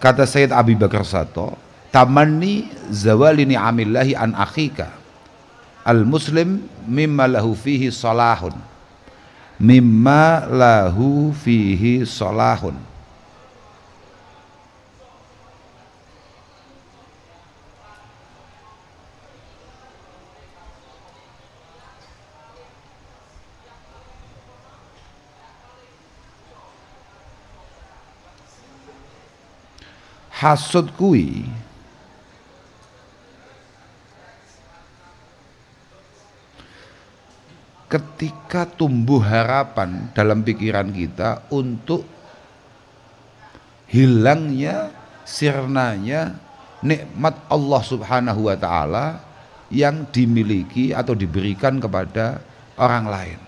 Kata Sayyid Abi Bakar Sato, tamanni zawali ni'amillahi an akhika al muslim mimma lahu fihi salahun, mimma lahu fihi salahun. Hasud kui ketika tumbuh harapan dalam pikiran kita untuk hilangnya, sirnanya nikmat Allah Subhanahu wa ta'ala yang dimiliki atau diberikan kepada orang lain.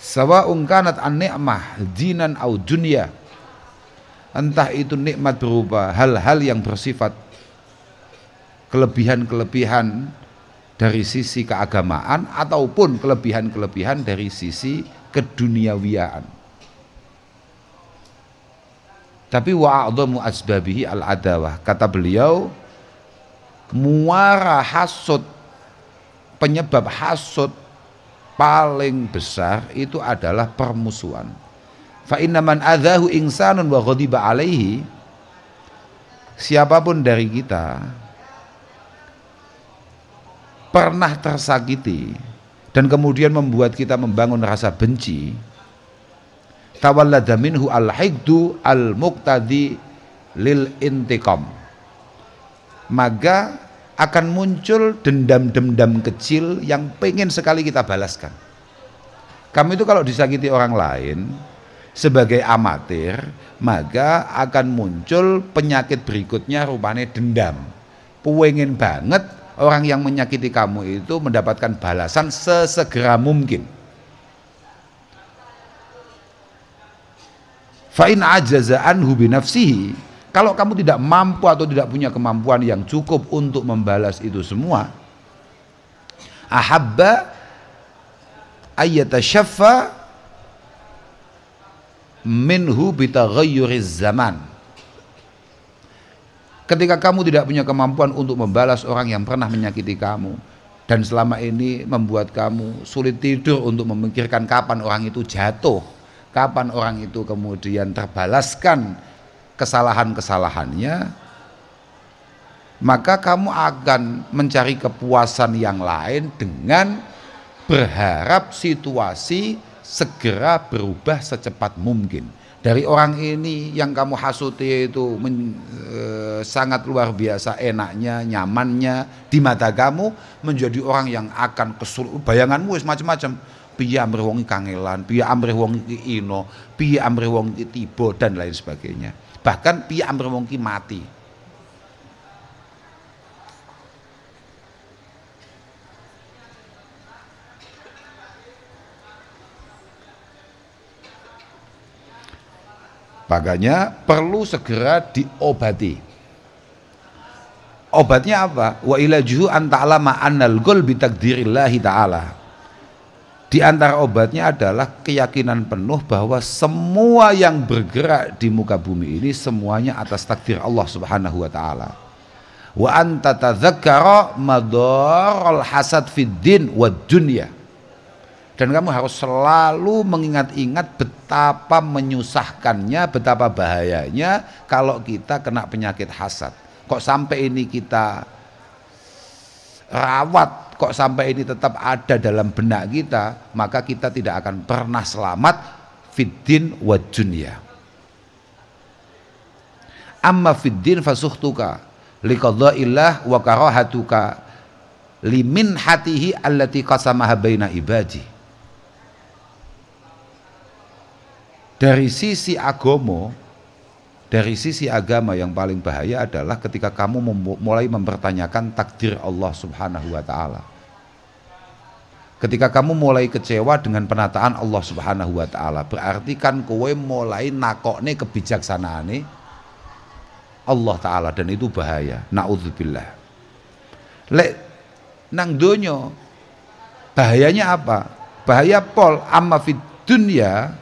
Sawa'un kanat an-ni'mah dinan au dunya, entah itu nikmat berupa hal-hal yang bersifat kelebihan-kelebihan dari sisi keagamaan ataupun kelebihan-kelebihan dari sisi keduniawiaan. Tapi wa'adhamu asbabihi al-adawah, kata beliau, muara hasud, penyebab hasud paling besar itu adalah permusuhan. Fa inna man adzahu insanun wa ghadiba alaihi, siapapun dari kita pernah tersakiti dan kemudian membuat kita membangun rasa benci, tawallada minhu al-hikdu al-muqtadi lil intiqam, maka akan muncul dendam-dendam kecil yang pengen sekali kita balaskan. Kamu itu kalau disakiti orang lain sebagai amatir, maka akan muncul penyakit berikutnya rupanya dendam. Pengen banget orang yang menyakiti kamu itu mendapatkan balasan sesegera mungkin. Fa in ajaza anhu bi nafsihi, kalau kamu tidak mampu atau tidak punya kemampuan yang cukup untuk membalas itu semua, ahabba ayyatashaffa minhu bitaghayyuriz zaman. Ketika kamu tidak punya kemampuan untuk membalas orang yang pernah menyakiti kamu dan selama ini membuat kamu sulit tidur untuk memikirkan kapan orang itu jatuh, kapan orang itu kemudian terbalaskan kesalahan-kesalahannya, maka kamu akan mencari kepuasan yang lain dengan berharap situasi segera berubah secepat mungkin. Dari orang ini yang kamu hasuti itu sangat luar biasa enaknya, nyamannya di mata kamu, menjadi orang yang akan kesulitan. Bayanganmu macam-macam. Piye amrih wong kangelan, piye amrih wong iki ino, piye amrih wong iki tiba dan lain sebagainya. Bahkan piye amrih wong iki mati. Makanya perlu segera diobati. Obatnya apa? Wa ilajuhu an ta'lama annal ghul bi takdirillahi ta'ala. Di antara obatnya adalah keyakinan penuh bahwa semua yang bergerak di muka bumi ini semuanya atas takdir Allah Subhanahu wa taala. Wa anta tadzakkara madarul hasad fid din wad dunya. Dan kamu harus selalu mengingat-ingat betapa menyusahkannya, betapa bahayanya kalau kita kena penyakit hasad. Kok sampai ini kita rawat, kok sampai ini tetap ada dalam benak kita, maka kita tidak akan pernah selamat fiddin wa dunya. Amma fiddin fasuhtuka liqadha'illah wa karahatuka limin hatihi allati qasamaha baina ibadi. Dari sisi agama, dari sisi agama yang paling bahaya adalah ketika kamu mulai mempertanyakan takdir Allah Subhanahu wa taala. Ketika kamu mulai kecewa dengan penataan Allah Subhanahu wa taala, berarti kan kowe mulai nakokne kebijaksanaane Allah taala, dan itu bahaya. Naudzubillah. Lek nang donya bahayanya apa? Bahaya pol amma fid dunya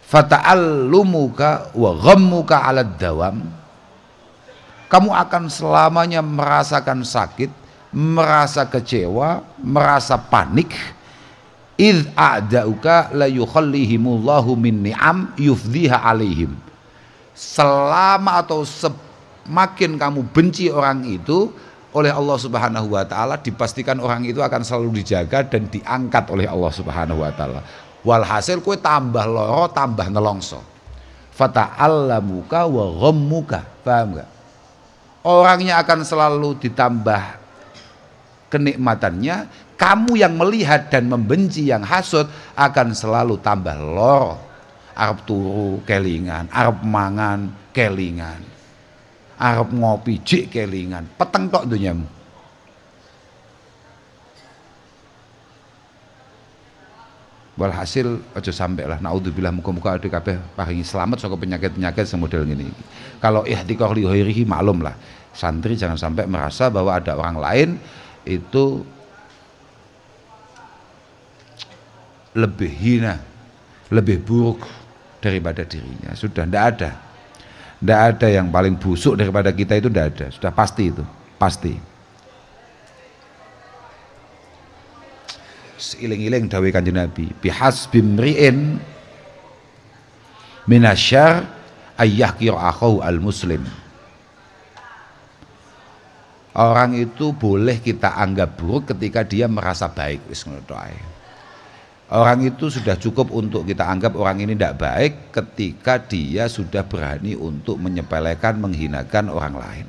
fata'allumuka wa ghammuka 'alad dawam. Kamu akan selamanya merasakan sakit, merasa kecewa, merasa panik. Idz a'da'uka la yukhallihimullahu min ni'am yufdhiha 'alaihim. Selama atau semakin kamu benci orang itu, oleh Allah Subhanahu wa taala dipastikan orang itu akan selalu dijaga dan diangkat oleh Allah Subhanahu wa taala. Walhasil kue tambah loro, tambah nelongso. Fata'allamuka wa ghammuka. Paham enggak? Orangnya akan selalu ditambah kenikmatannya, kamu yang melihat dan membenci yang hasud akan selalu tambah loro. Arep turu kelingan, arep mangan kelingan, arep ngopi jik kelingan, peteng tok dunyamu. Walhasil aja sampai lah, naudzubillah, muga-muga ada kabeh paringi selamat saka penyakit-penyakit semodel ngene iki. Kalau ihtiqar li ghairihi maklum lah, santri jangan sampai merasa bahwa ada orang lain itu lebih hina, lebih buruk daripada dirinya. Sudah ndak ada yang paling busuk daripada kita, itu ndak ada, sudah pasti itu, pasti. Seiling-iling dawuh Kanjeng Nabi, bihasbi mri'in minasyarr ayyahqir akhahu al-muslim. Orang itu boleh kita anggap buruk ketika dia merasa baik, wis ngono tok ae. Orang itu sudah cukup untuk kita anggap orang ini tidak baik ketika dia sudah berani untuk menyepelekan, menghinakan orang lain.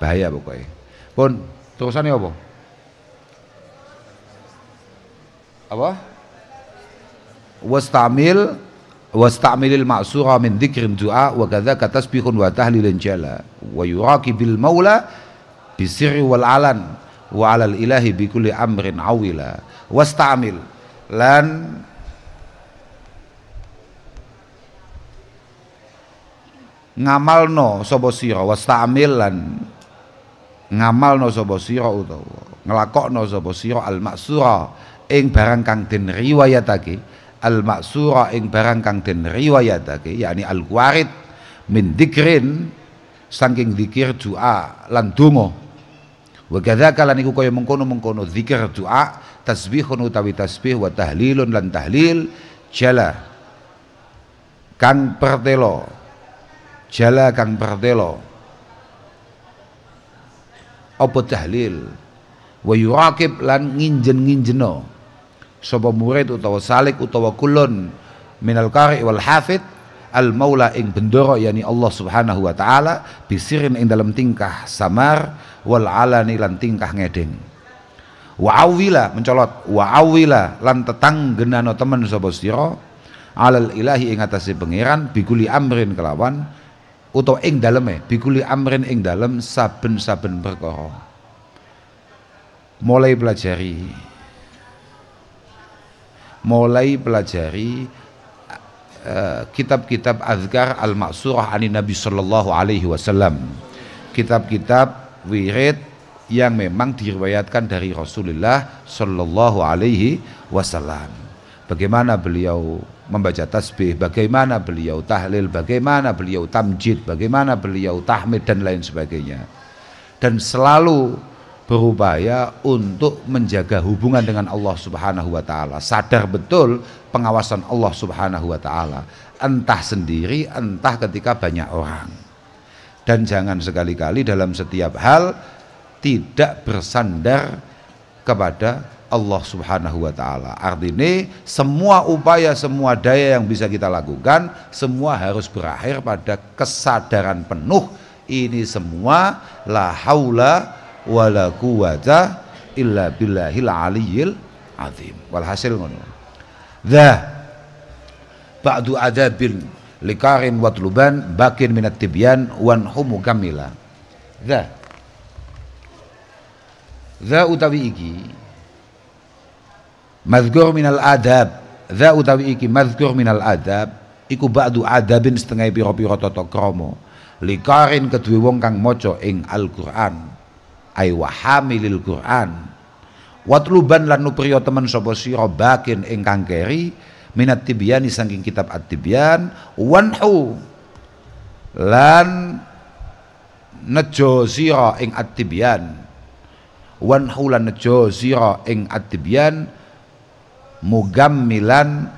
Bahaya pokoknya. Pun terusannya apa? Apa? Wastamilil ma'sura min dzikrin du'a wa kadzaka tasbihun wa tahlilin jala wa yuraqibil maula bisirri wal alan wa 'alal ilahi bi kulli amrin awila. Wastamil lan ngamalno sapa sira, wastamil lan ngamalno sapa sira utawa nglakokno sapa sira al-maksura ing barang kang den riwayatake, al-maksura ing barang kang den riwayatake, yakni al-warid min dzikrin saking zikir doa lan donga. Wa kadzaka lan iku kaya mengkono-mengkono zikir doa, tasbihun utawi tasbih, wa tahlilun lan tahlil, jala kang pertelo, jala kang pertelo apa tahlil, wa yuraqib lan nginjen-nginjeno sapa murid utawa salik utawa kulun minal qari wal hafid al maula ing bendoro, yani Allah Subhanahu wa taala, bisirin ing dalam tingkah samar, wal alani lan tingkah ngedeng. Wa awila mencolot, wa awila lan tetanggenano temen sapa sira alal ilahi ing atase pangeran bikuli amrin kelawan utawa ing daleme bikuli amrin ing dalem saben-saben perkara. Mulai pelajari kitab-kitab azkar al-maksurah anin Nabi sallallahu alaihi wasallam, kitab-kitab wirid yang memang diriwayatkan dari Rasulullah sallallahu alaihi wasallam. Bagaimana beliau membaca tasbih, bagaimana beliau tahlil, bagaimana beliau tamjid, bagaimana beliau tahmid dan lain sebagainya. Dan selalu berupaya untuk menjaga hubungan dengan Allah Subhanahu wa taala, sadar betul pengawasan Allah Subhanahu wa taala, entah sendiri entah ketika banyak orang. Dan jangan sekali-kali dalam setiap hal tidak bersandar kepada Allah Subhanahu wa taala. Artinya semua upaya, semua daya yang bisa kita lakukan, semua harus berakhir pada kesadaran penuh ini semua la haula wala quwata illa billahil aliyyil azim. Walhasil ngono. Dha ba'du adabil likarin watluban bakin minat tibyan wan humu kamila. Dha utawi iki mazkur minal adab, dha utawi iki mazkur minal adab, iku ba'du adabin setengah pira-pira tata krama likarin kedue wong kang maca ing Al-Qur'an ai wa hamilil Qur'an watluban lan nupriya temen sapa sira bakin ingkang keri minat tibyani saking kitab at-tibyan wanhu lan nejo sira ing at-tibyan wanhu lan nejo sira ing at-tibyan mugammilan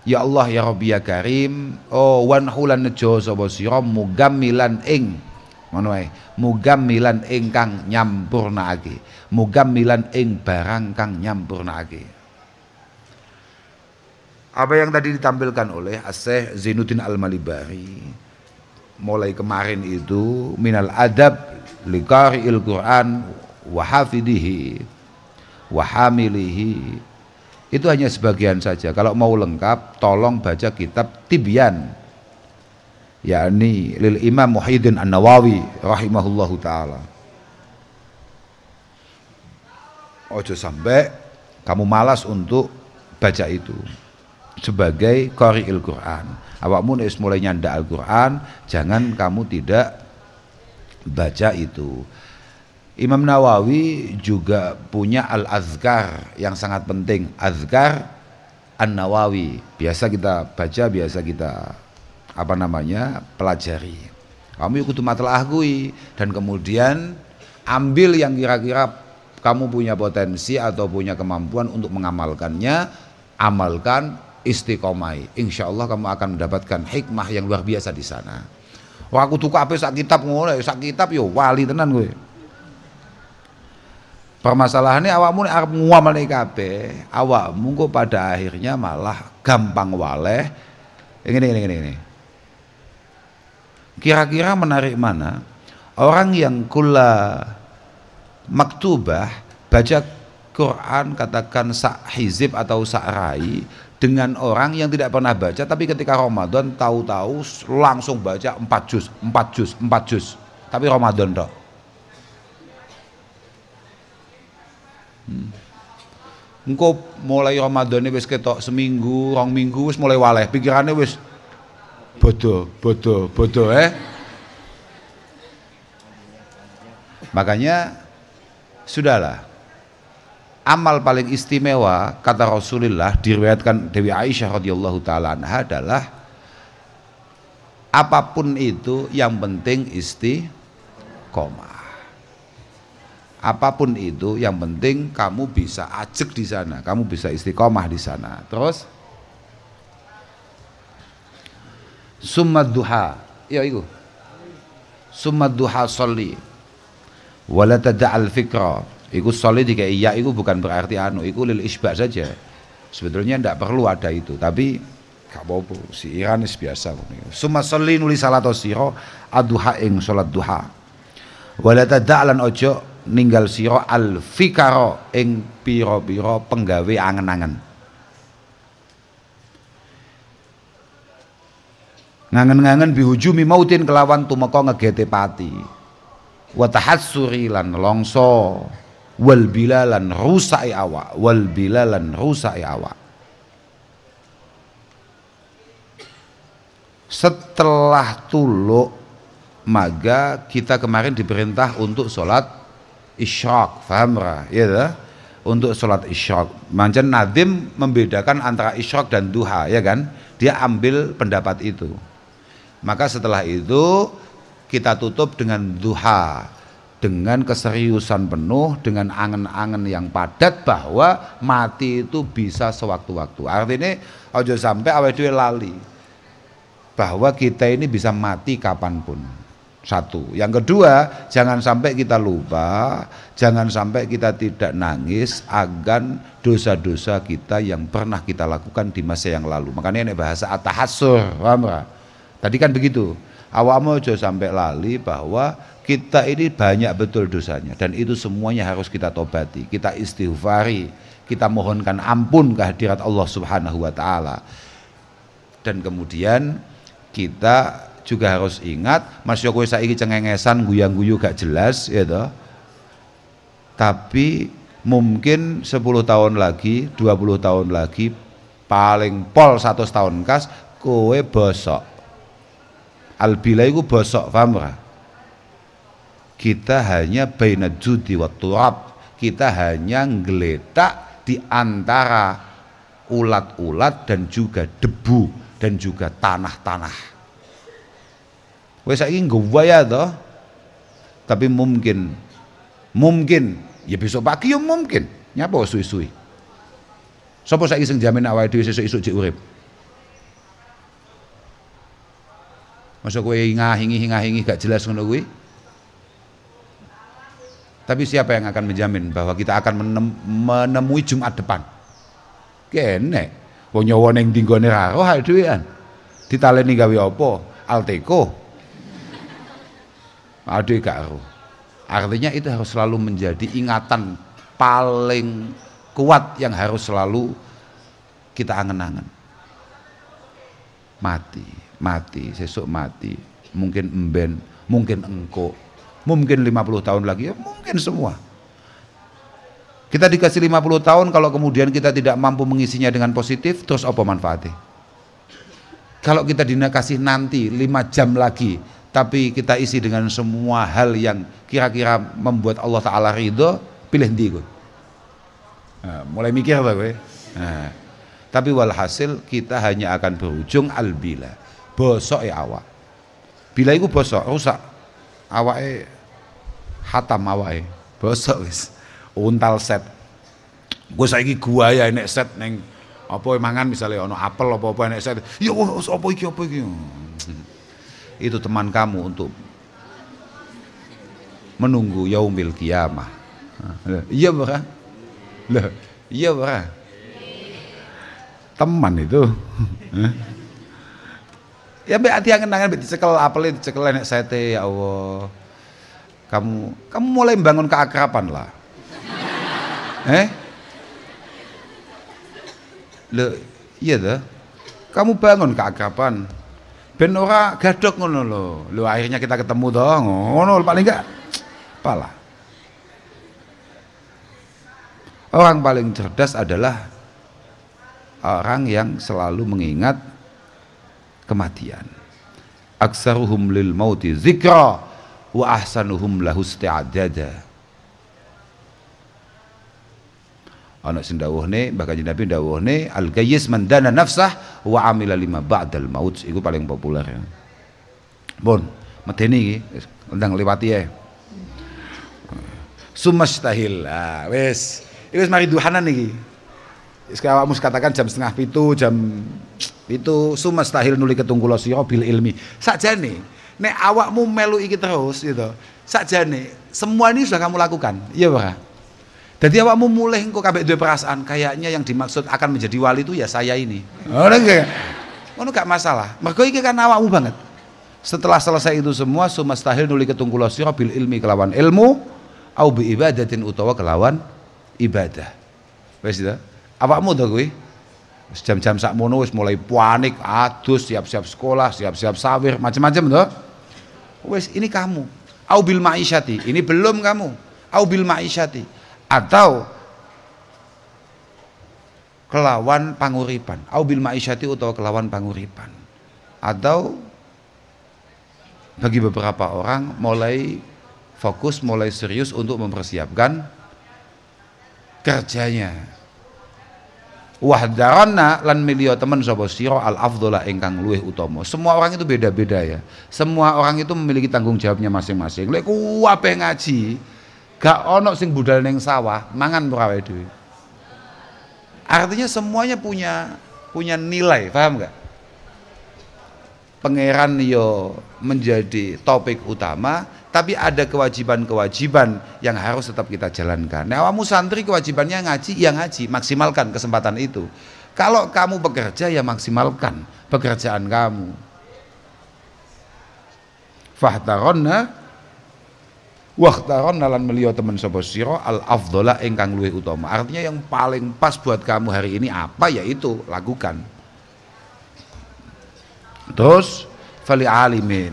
ya Allah ya Rabbi ya Karim wanhu lan nejo sapa sira mugammilan ing ngono wae mugammilan ingkang nyampurnakake mugammilan ing barang kang nyampurnakake. Apa yang tadi ditampilkan oleh Syekh Zainuddin Al-Malibari mulai kemarin itu minal adab liqari'il Qur'an wa hafidhihi wa hamilihi itu hanya sebagian saja. Kalau mau lengkap tolong baca kitab Tibyan yakni lil Imam Muhyiddin An-Nawawi rahimahullahu taala. Ojo sampai kamu malas untuk baca itu sebagai qari'il Quran. Awakmu nek mulai nyandak Al-Quran, jangan kamu tidak baca itu. Imam Nawawi juga punya Al-Azkar yang sangat penting, Azkar An-Nawawi. Biasa kita baca, biasa kita pelajari. Kamu ikut matlaah kui dan kemudian ambil yang kira-kira kamu punya potensi atau punya kemampuan untuk mengamalkannya, amalkan, istiqomai. Insya Allah kamu akan mendapatkan hikmah yang luar biasa di sana. Wah aku tuku apa sak kitab ngono, sak kitab yo wali tenan kowe. Permasalahannya awakmu nek arep nguamale kabeh, awakmu kok pada akhirnya malah gampang waleh. Ini. Kira-kira menarik mana orang yang kula maktubah baca Quran katakan sak hizib atau sak rai dengan orang yang tidak pernah baca tapi ketika Ramadan tahu-tahu langsung baca 4 juz tapi Ramadan tok. Engko mulai Ramadan wis ketok seminggu, 2 minggu wis mulai waleh, pikirannya wis bodoh. Makanya sudahlah. Amal paling istimewa kata Rasulullah diriwayatkan Dewi Aisyah radhiyallahu taala anha adalah apapun itu yang penting istiqomah. Apapun itu yang penting kamu bisa ajek di sana, kamu bisa istiqomah di sana. Terus summa duha, ya iku. Summa duha sholli wala tada'al fikra. Iku sholli dikai iya iku bukan berarti iku lil isba saja. Sebetulnya tidak perlu ada itu, tapi gak apa-apa, si Iranis biasa. Summa sholli nuli salat sira adduha ing salat duha. Wala tada'lan ojo ninggal sira al fikara ing pira-pira penggawe angen-angen. Ngangen-ngangen bihujumi mautin kelawan tumeka ngegete pati. Wa tahassuri lan longso wal bilalan rusai awak setelah tuluk maka kita kemarin diperintah untuk sholat isyraq, paham ra? Ya dah? Untuk sholat isyraq. Mancen Nadim membedakan antara isyraq dan duha, ya kan? Dia ambil pendapat itu. Maka setelah itu kita tutup dengan duha, dengan keseriusan penuh, dengan angen-angen yang padat bahwa mati itu bisa sewaktu-waktu. Artinya ojo sampai awake dhewe lali bahwa kita ini bisa mati kapanpun. Satu. Yang kedua, jangan sampai kita lupa, jangan sampai kita tidak nangis akan dosa-dosa kita yang pernah kita lakukan di masa yang lalu. Makanya ini bahasa at-tahassur, paham ra? Tadi kan begitu. Awakmu aja sampai lali bahwa kita ini banyak betul dosanya dan itu semuanya harus kita tobati, kita istighfari, kita mohonkan ampun kehadirat Allah Subhanahu wa taala. Dan kemudian kita juga harus ingat, Mas Yoko saiki cengengesan guyang-guyu gak jelas ya toh. Tapi Mungkin 10 tahun lagi, 20 tahun lagi, paling pol 100 tahun kas kowe bosok. Albila iku bosok, paham ora? Kita hanya baina judi wa turab. Kita hanya ngeletak di antara ulat-ulat dan juga debu dan juga tanah-tanah. Wes saiki nggawa toh. Tapi mungkin ya besok pagi ya mungkin. Nyapa suwi-suwi. Sapa saiki sing jamin awake dhewe sesuk-esuk jek urip? Masa kowe ngahingi gak jelas ngono kuwi? Tapi siapa yang akan menjamin bahwa kita akan menemui Jumat depan? Kene, wong nyawa ning dinggone ra roh dhewean. Ditaleni gawe apa? Alteco. Aduh gak roh. Artinya itu harus selalu menjadi ingatan paling kuat yang harus selalu kita angen-angen. Mati, sesuk mati. Mungkin emben, mungkin engko. Mungkin 50 tahun lagi, ya mungkin semua. Kita dikasih 50 tahun, kalau kemudian kita tidak mampu mengisinya dengan positif, terus apa manfaatnya? Kalau kita dikasih nanti 5 jam lagi, tapi kita isi dengan semua hal yang kira-kira membuat Allah Ta'ala ridho, pilih ndi kowe? Nah, mulai mikir lah kowe. Nah, tapi walhasil kita hanya akan berujung albila, bosok awak. Bila itu bosok, rusak awake, hatam awake, bosok wis, untal set. Gue saiki gua ya nek set neng apa mangan misalnya ono apel apa nek set, ya apa iki. Itu teman kamu untuk menunggu yaumil kiamah. Iya ora? Lah, iya ora? Teman itu. Ya mbak hati angen-angen mbak dicekel apel dicekel nek sete, ya Allah. Kamu mulai bangun keakraban lah. Loh, iya dah. Kamu bangun keakraban. Ben ora gadok ngono lho. Lho akhirnya kita ketemu toh, ngono paling enggak apalah. Orang paling cerdas adalah orang yang selalu mengingat kematian. Aksaruhum lil mauti dzikra wa ahsanuhum lahu isti'dada. Ana sing dawuhne bahkan Nabi dawuhne al-gayyis man dana nafsah wa amila lima ba'dal maut. Iku paling populer ya. Bon, medeni iki ndang liwati ae. Sumastahil. Ah, wis. Iki wis mari duhanan iki. Wis awakmu katakan jam 6:30, jam itu sumastahil nuli ketungkula sira bil ilmi. Sakjane nek awakmu melu iki terus gitu. Sakjane semua ini sudah kamu lakukan. Iya ora? Jadi awakmu mulai engko kabeh duwe perasaan kayaknya yang dimaksud akan menjadi wali itu ya saya ini. Ngono gak masalah. Mergo iki kan awakmu banget. Setelah selesai itu semua sumastahil nuli ketungkula sira bil ilmi kelawan ilmu au bi ibadatin utawa kelawan ibadah. Wis ta? Awakmu to kuwi? Wis jam-jam sakmono wis mulai panik, adus, siap-siap sekolah, siap-siap sawir, macam-macam to. Wis ini kamu. Au bil ma'isyati, ini belum kamu. Au bil ma'isyati. Atau kelawan panguripan, au bil ma'isyati utawa kelawan panguripan. Atau bagi beberapa orang mulai fokus, mulai serius untuk mempersiapkan kerjanya. Wahdarana lan milio temen sapa sira al afdhala ingkang luwih utama. Semua orang itu beda-beda ya. Semua orang itu memiliki tanggung jawabnya masing-masing. Lek kuwabe ngaji, gak ono sing budal ning sawah mangan ora wae dhewe. Artinya semuanya punya nilai, paham gak? Pangeran yo menjadi topik utama, tapi ada kewajiban-kewajiban yang harus tetap kita jalankan. Nah, awakmu santri kewajibannya ngaji, ya ngaji, maksimalkan kesempatan itu. Kalau kamu bekerja ya maksimalkan pekerjaan kamu. Fahtaronna wahtaronna lan meliya temen sapa sira al afdhala ingkang luwih utama. Artinya yang paling pas buat kamu hari ini apa, yaitu lakukan. Terus fali alimin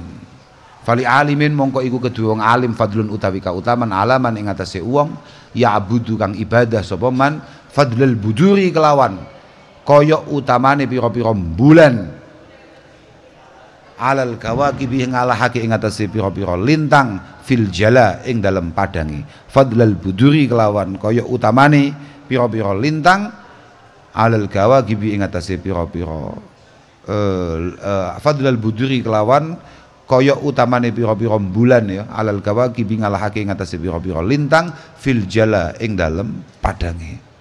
Fali alimin mongko iku kedua wong alim fadlun utawi kautaman alaman ing atase wong ya abudu kang ibadah sapa man fadlul buduri kelawan kaya utamane pira-pira bulan alal kawakibi ngalahake ing atase pira-pira lintang fil jala ing dalem padangi fadlul buduri kelawan kaya utamane pira-pira lintang alal kawakibi ing atase pira-pira fadlul buduri kelawan kaya utamane pira-pira bulan ya alal kawakibi ngalahake ing atase pira-pira lintang fil jala ing dalem padangi.